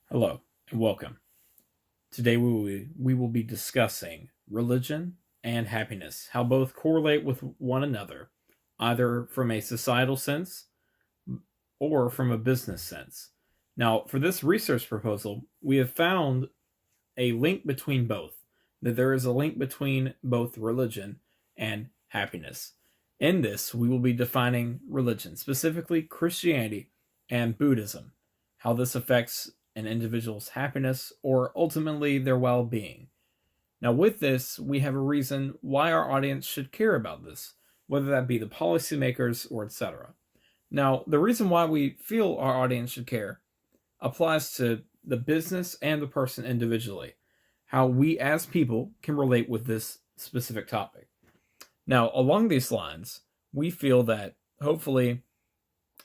Hello and welcome. Today we will be discussing religion and happiness, how both correlate with one another, either from a societal sense or from a business sense. Now, for this research proposal, we have found a link between both, that there is a link between both religion and happiness. In this, we will be defining religion, specifically Christianity and Buddhism, how this affects an individual's happiness or ultimately their well being. Now, with this, we have a reason why our audience should care about this, whether that be the policymakers or etc. Now, the reason why we feel our audience should care applies to the business and the person individually, how we as people can relate with this specific topic. Now, along these lines, we feel that hopefully,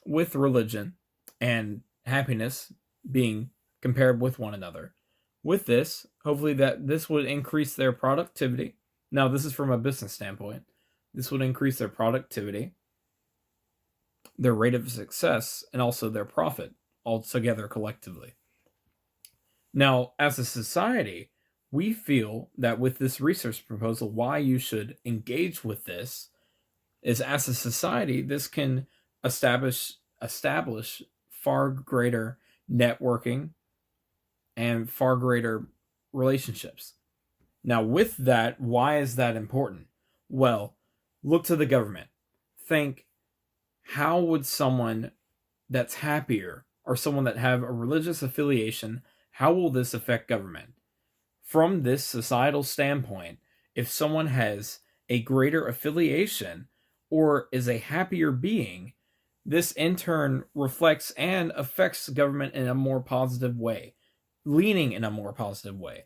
with religion and happiness being compared with one another, with this, hopefully, that this would increase their productivity. Now, this is from a business standpoint. This would increase their productivity, their rate of success, and also their profit altogether collectively. Now, as a society, we feel that with this research proposal, why you should engage with this is as a society, this can establish far greater networking and far greater relationships. Now, with that, why is that important? Well, look to the government. Think, how would someone that's happier or someone that have a religious affiliation, how will this affect government? From this societal standpoint, if someone has a greater affiliation or is a happier being, this in turn reflects and affects government in a more positive way, leaning in a more positive way.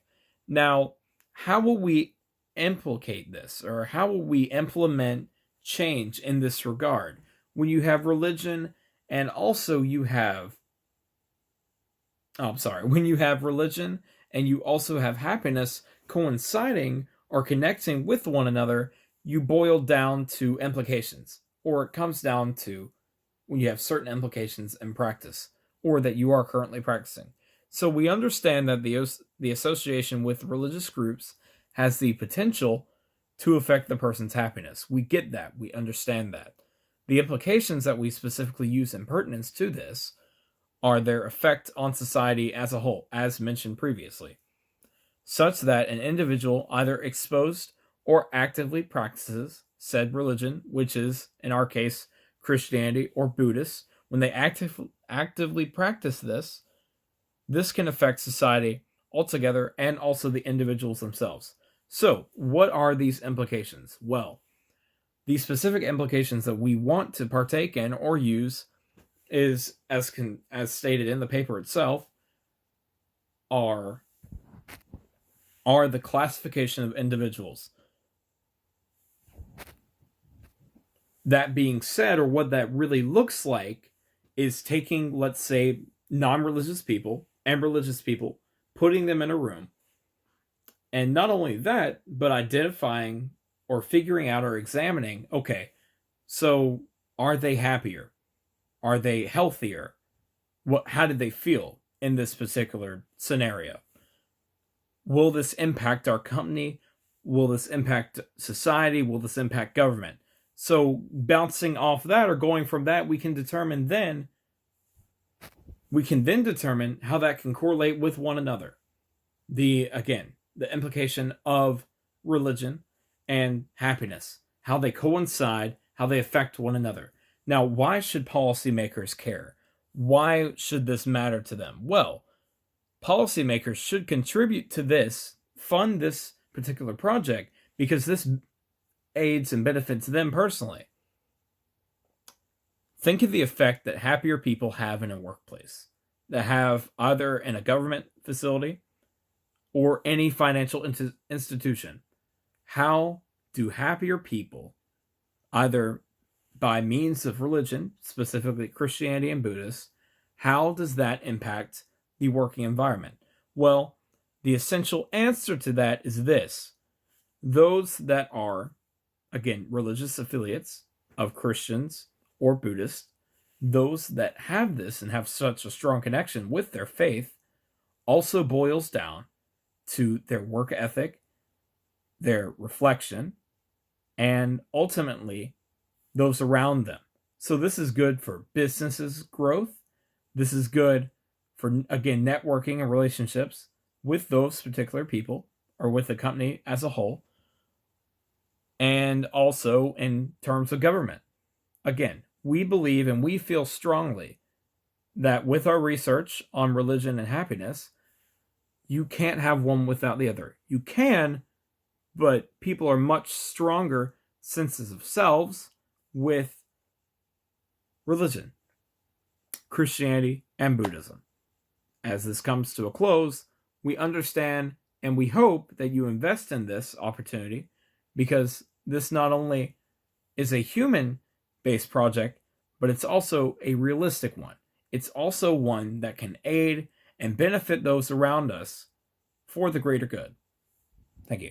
Now, how will we implicate this, or how will we implement change in this regard when you have religion and also you have when you have religion and you also have happiness coinciding or connecting with one another, you boil down to implications, or it comes down to when you have certain implications in practice, or that you are currently practicing. So we understand that the association with religious groups has the potential to affect the person's happiness. We get that. We understand that. The implications that we specifically use in pertinence to this are their effect on society as a whole, as mentioned previously, such that an individual either exposed or actively practices said religion, which is, in our case, Christianity or Buddhist, when they actively practice this, this can affect society altogether and also the individuals themselves. So, what are these implications? Well, the specific implications that we want to partake in or use is, as stated in the paper itself, are the classification of individuals. That being said, or what that really looks like, is taking, let's say, non-religious people and religious people, putting them in a room, and not only that, but identifying or figuring out or examining, okay, so are they happier? Are they healthier? How did they feel in this particular scenario? Will this impact our company? Will this impact society? Will this impact government? So bouncing off that, or going from that, we can then determine how that can correlate with one another. The implication of religion and happiness, how they coincide, how they affect one another. Now, why should policymakers care? Why should this matter to them? Well, policymakers should contribute to this, fund this particular project, because this aids and benefits them personally. Think of the effect that happier people have in a workplace, that have either in a government facility or any financial institution. How do happier people, either by means of religion, specifically Christianity and Buddhist, how does that impact the working environment? Well, the essential answer to that is this. Those that are, again, religious affiliates of Christians or Buddhists, those that have this and have such a strong connection with their faith also boils down to their work ethic, their reflection, and ultimately those around them. So this is good for businesses growth. This is good for, again, networking and relationships with those particular people or with the company as a whole. And also in terms of government. Again, we believe and we feel strongly that with our research on religion and happiness, you can't have one without the other. You can, but people are much stronger senses of selves with religion, Christianity, and Buddhism. As this comes to a close, we understand and we hope that you invest in this opportunity, because this not only is a human-based project, but it's also a realistic one. It's also one that can aid and benefit those around us for the greater good. Thank you.